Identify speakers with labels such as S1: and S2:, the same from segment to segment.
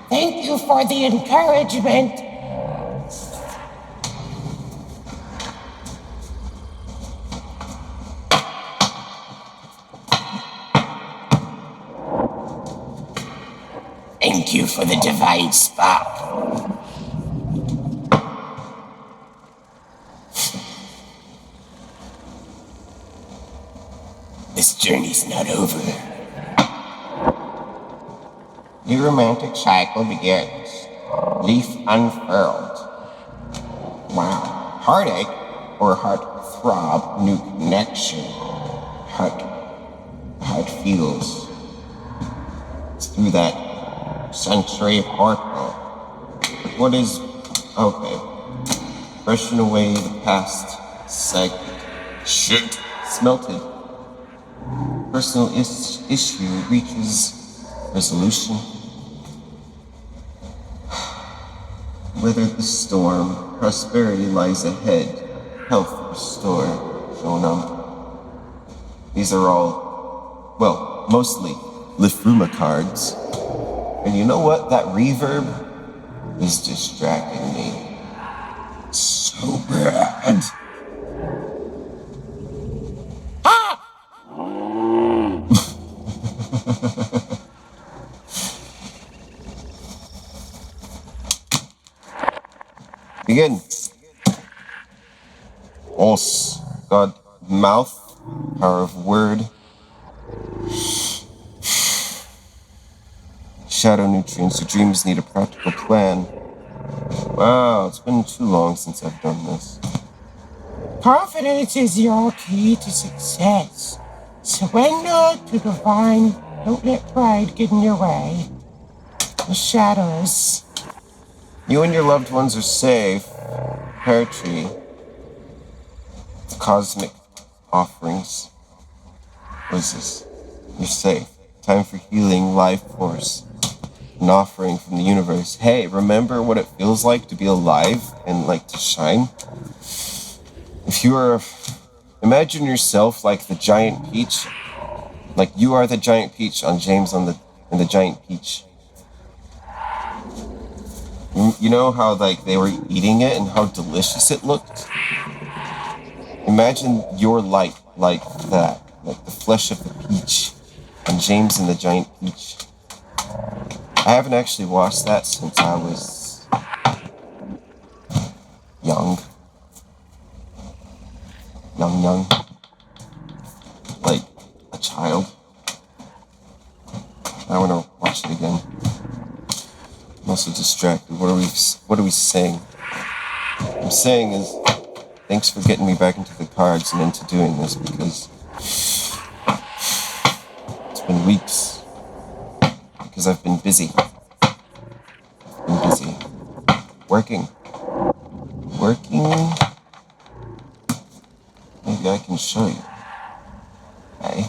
S1: Thank you for the encouragement. Thank you for the divine spark. This journey's not over. New romantic cycle begins. Leaf unfurled. Wow. Heartache or heart throb, new connection. Heart feels. It's through that sensory portal. But what is... Okay. Brushing away the past cycle. Shit. Smelted. Personal issue reaches resolution. Weather the storm, prosperity lies ahead, health restored, showing up. These are all, well, mostly Liffruma cards. And you know what? That reverb is distracting me so bad. Begin. Os, God, mouth, power of word. Shadow nutrients, your dreams need a practical plan. Wow, it's been too long since I've done this. Confidence is your key to success. Surrender to divine. Don't let pride get in your way. The shadows. You and your loved ones are safe. Pear tree. Cosmic offerings. What is this? You're safe. Time for healing, life force. An offering from the universe. Hey, remember what it feels like to be alive and like to shine? If you are... Imagine yourself like the giant peach. Like you are the giant peach on James and the giant peach. You know how like they were eating it and how delicious it looked? Imagine your light like that, like the flesh of the peach on James and the Giant Peach. I haven't actually watched that since I was young, like a child. I want to watch it again. I'm also distracted. What are we saying? What I'm saying is, thanks for getting me back into the cards and into doing this, because it's been weeks. Because I've been busy. Working. Maybe I can show you. Hey.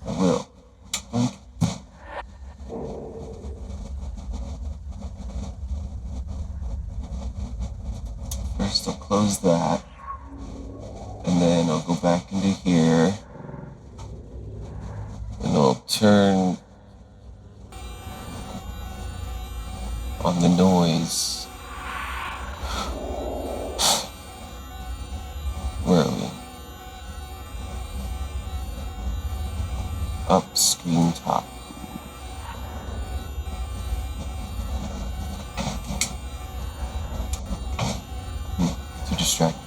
S1: I will. First I'll close that, and then I'll go back into here, and I'll turn on the noise. Where are we? Up, screen top. Too distracted.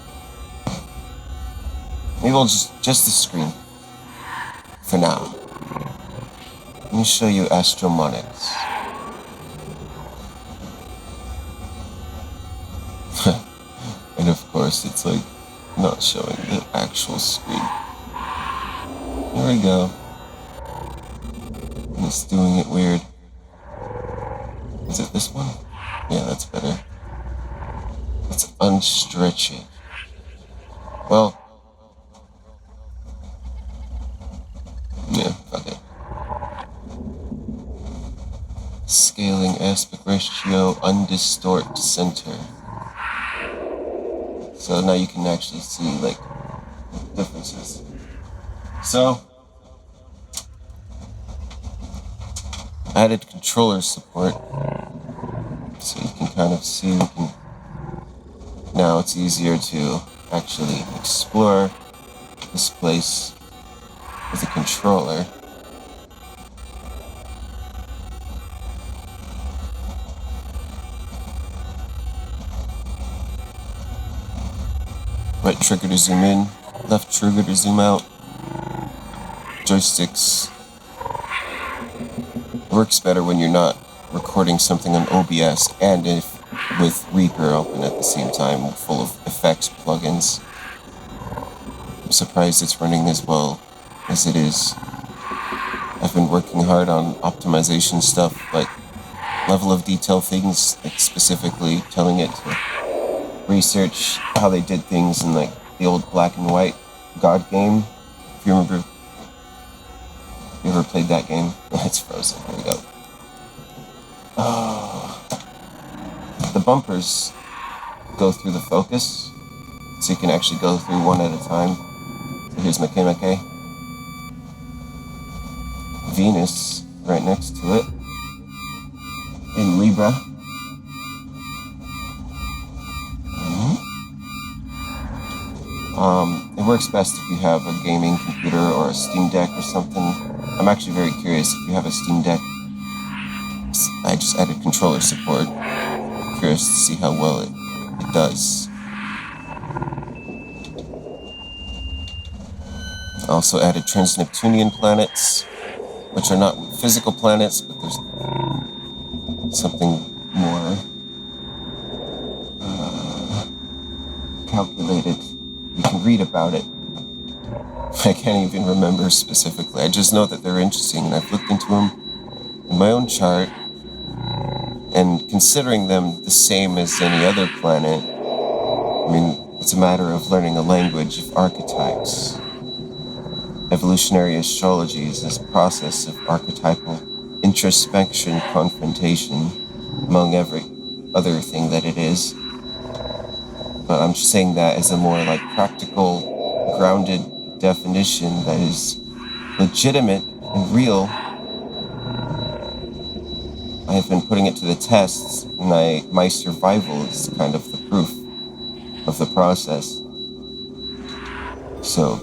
S1: Maybe I'll just the screen. For now. Let me show you Astromonix. And of course it's like not showing the actual screen. There we go. And it's doing it weird. Is it this one? Yeah, that's better. Let's unstretch it. Well, yeah, fuck it. Scaling aspect ratio, undistort center. So now you can actually see like differences. So added controller support, so you can kind of see. Now it's easier to actually explore this place with a controller. Right trigger to zoom in, left trigger to zoom out. Joysticks. It works better when you're not recording something on OBS and if with Reaper open at the same time, full of effects plugins. I'm surprised it's running as well as it is. I've been working hard on optimization stuff, like level of detail things, like specifically telling it to research how they did things in like the old black and white God game. If you remember, you ever played that game? It's frozen. Here we go. The bumpers go through the focus, so you can actually go through one at a time. So here's Makemake. Venus right next to it in Libra. It works best if you have a gaming computer or a Steam Deck or something. I'm actually very curious if you have a Steam Deck. I just added controller support. I'm curious to see how well it does. I also added trans-Neptunian planets, which are not physical planets, but there's something more calculated. You can read about it. I can't even remember specifically. I just know that they're interesting, and I've looked into them in my own chart, and considering them the same as any other planet, I mean, it's a matter of learning a language of archetypes. Evolutionary astrology is this process of archetypal introspection, confrontation, among every other thing that it is. But I'm just saying that as a more like practical, grounded definition that is legitimate and real. I have been putting it to the tests, and my survival is kind of the proof of the process. So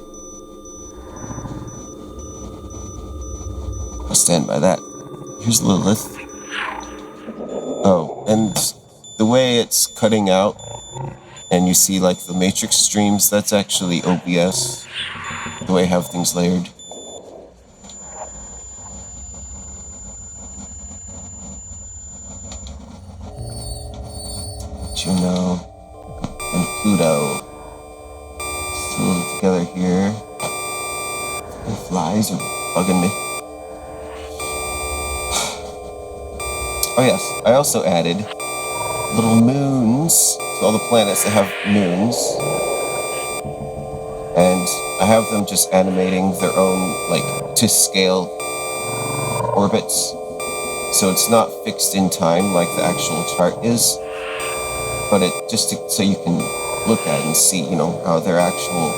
S1: I'll stand by that. Here's Lilith. Oh, and the way it's cutting out, and you see like the matrix streams, that's actually OBS, the way I have things layered. Juno and Pluto still together here. The flies are bugging me. Oh yes, I also added little moons to all the planets that have moons. And I have them just animating their own, like, to scale orbits. So it's not fixed in time like the actual chart is. But it just so you can look at and see, you know, how their actual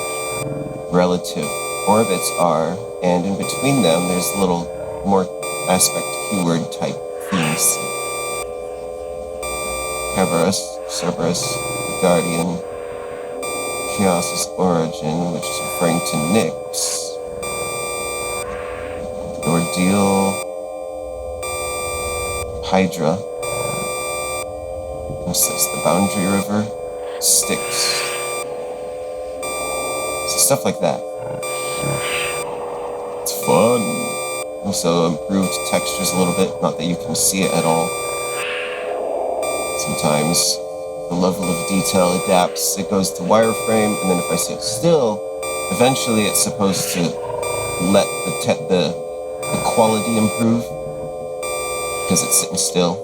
S1: relative orbits are. And in between them, there's little more aspect keyword type things. Cerberus, the Guardian, Chaos's Origin, which is referring to Nyx, the Ordeal, Hydra, what's this, the Boundary River, Styx, so stuff like that. It's fun. Also improved textures a little bit, not that you can see it at all. Sometimes the level of detail adapts. It goes to wireframe, and then if I sit still, eventually it's supposed to let the quality improve because it's sitting still.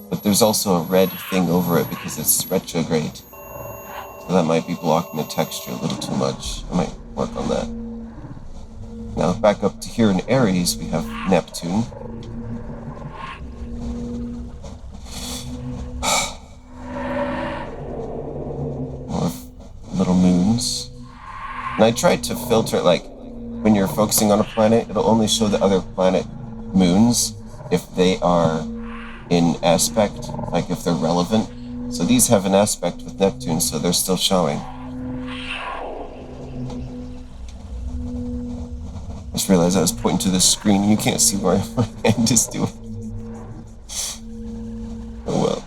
S1: But there's also a red thing over it because it's retrograde. So that might be blocking the texture a little too much. I might work on that. Now back up to here in Aries, we have Neptune. little moons. And I tried to filter, like, when you're focusing on a planet, it'll only show the other planet moons if they are in aspect, like if they're relevant. So these have an aspect with Neptune, so they're still showing. I just realized I was pointing to the screen and you can't see where my hand is doing. Oh well.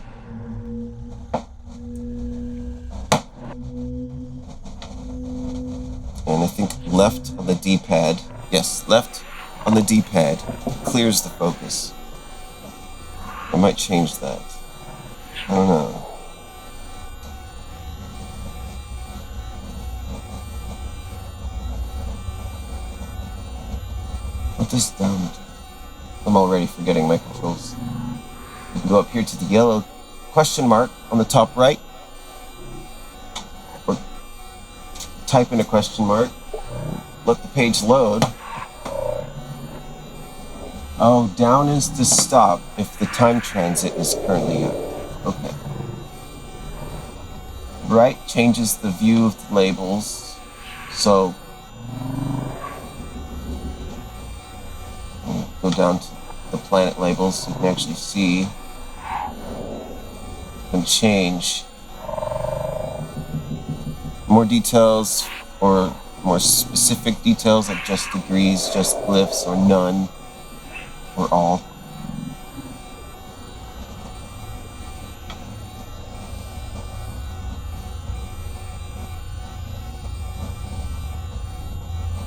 S1: And I think left on the D-pad, yes, left on the D-pad clears the focus. I might change that. I don't know. What does down do? I'm already forgetting my controls. You can go up here to the yellow question mark on the top right. Or type in a question mark. Let the page load. Oh, down is to stop if the time transit is currently active. Okay. Right changes the view of the labels. So go down to the planet labels so you can actually see and change more details or more specific details like just degrees, just glyphs, or none, or all.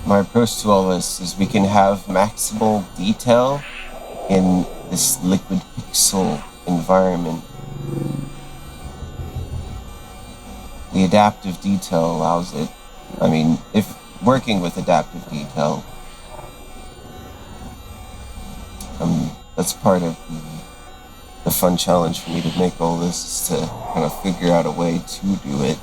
S1: My approach to all this is we can have maximal detail in this liquid pixel environment. The adaptive detail allows it. I mean, if working with adaptive detail, that's part of the fun challenge for me to make all this, is to kind of figure out a way to do it.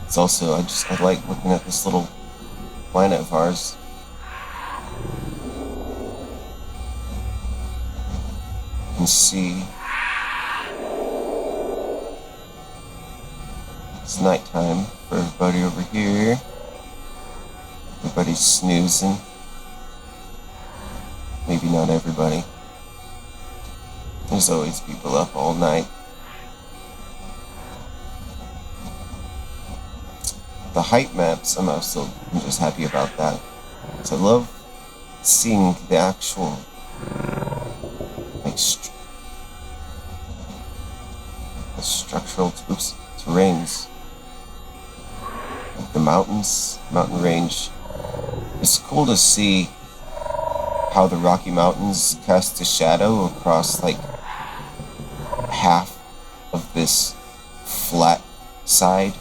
S1: It's also, I like looking at this little planet of ours. You can see it's nighttime for everybody over here. Everybody's snoozing. Maybe not everybody. There's always people up all night. The height maps, I'm just happy about that. So I love seeing the actual, like, the structural terrains. Like the mountain range. It's cool to see how the Rocky Mountains cast a shadow across like half of this flat side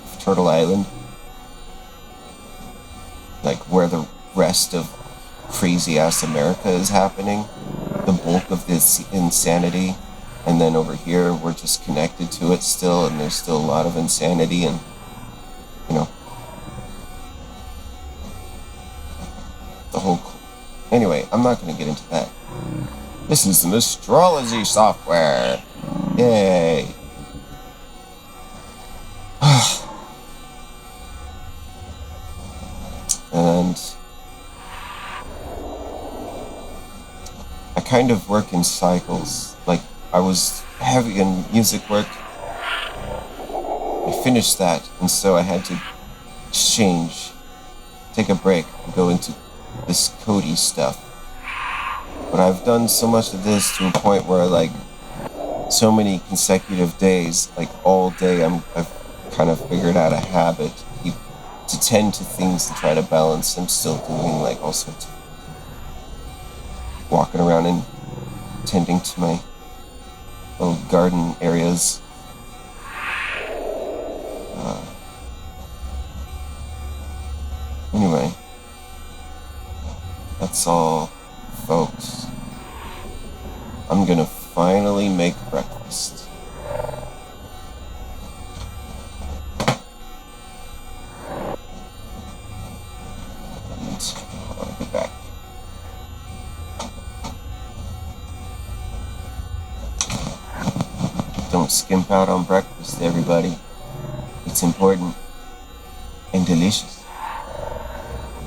S1: of Turtle Island. Like where the rest of crazy ass America is happening. The bulk of this insanity. And then over here we're just connected to it still, and there's still a lot of insanity, and you know, the whole... Anyway, I'm not going to get into that. This is some astrology software. Yay. And I kind of work in cycles. Like, I was heavy in music work. I finished that, and so I had to take a break, and go into this Cody stuff. But I've done so much of this to a point where, like, so many consecutive days, like all day, I've kind of figured out a habit to tend to things to try to balance. I'm still doing like all sorts of walking around and tending to my little garden areas. Anyway, that's all, folks. I'm gonna finally make breakfast. And I'll be back. Don't skimp out on breakfast, everybody. It's important and delicious.